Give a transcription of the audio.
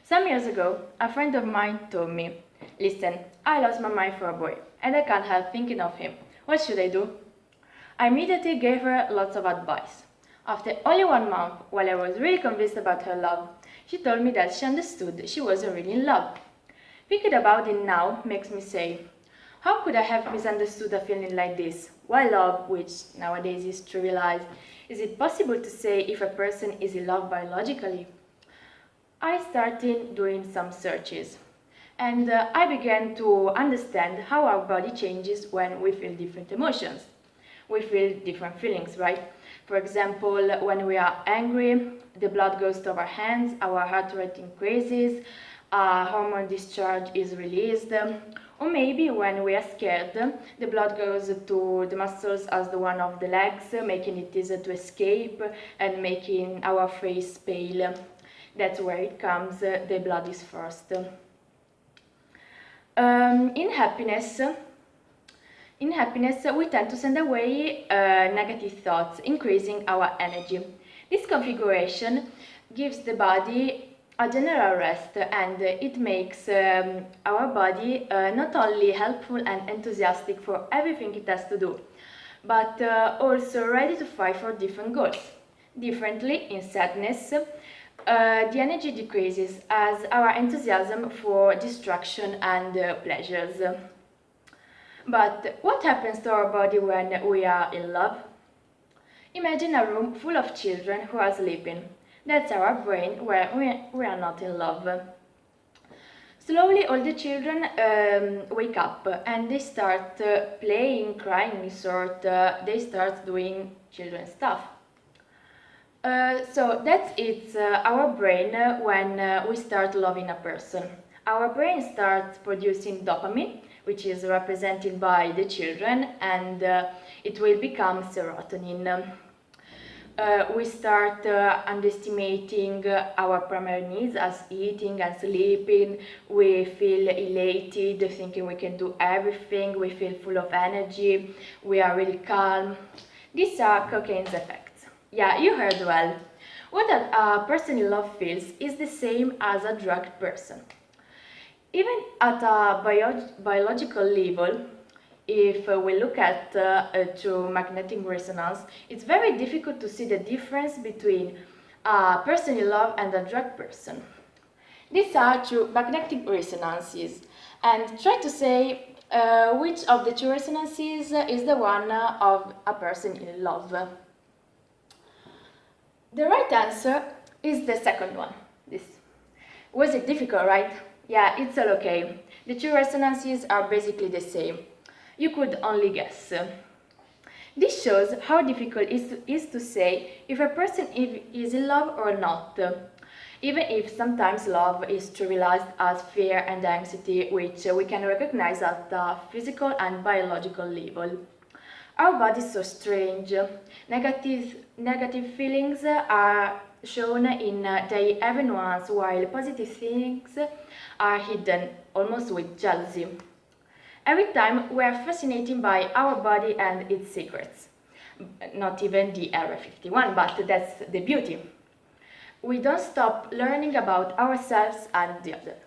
Some years ago, a friend of mine told me, "Listen, I lost my mind for a boy, and I can't help thinking of him. What should I do?" I immediately gave her lots of advice. After only 1 month, while I was really convinced about her love, she told me that she understood she wasn't really in love. Thinking about it now makes me say, how could I have misunderstood a feeling like this? Why love, which nowadays is trivialized? Is it possible to say if a person is in love biologically? I started doing some searches, and I began to understand how our body changes when we feel different emotions. We feel different feelings, right? For example, when we are angry, the blood goes to our hands, our heart rate increases, hormone discharge is released, or maybe when we are scared, the blood goes to the muscles as the one of the legs, making it easier to escape and making our face pale. That's where it comes, the blood is first. In happiness, we tend to send away negative thoughts, increasing our energy. This configuration gives the body a general rest, and it makes our body not only helpful and enthusiastic for everything it has to do, but also ready to fight for different goals. Differently, in sadness, the energy decreases as our enthusiasm for distraction and pleasures. But what happens to our body when we are in love? Imagine a room full of children who are sleeping. That's our brain where we are not in love. Slowly all the children wake up and they start playing, crying, they start doing children stuff. So that's our brain when we start loving a person. Our brain starts producing dopamine, which is represented by the children, and it will become serotonin. We start underestimating our primary needs as eating and sleeping. We feel elated, thinking we can do everything. We feel full of energy. We are really calm. These are cocaine's effects. Yeah, you heard well. What a person in love feels is the same as a drugged person. Even at a biological level, if we look at through magnetic resonance, it's very difficult to see the difference between a person in love and a drug person. These are through magnetic resonances, and try to say which of the two resonances is the one of a person in love. The right answer is the second one. This. Was it difficult, right? Yeah, it's all okay. The two resonances are basically the same. You could only guess. This shows how difficult it is to say if a person is in love or not, even if sometimes love is trivialized as fear and anxiety, which we can recognize at the physical and biological level. Our body is so strange. Negative feelings are shown in their heaven ones, while positive things are hidden, almost with jealousy. Every time we are fascinated by our body and its secrets. Not even the Area 51, but that's the beauty. We don't stop learning about ourselves and the others.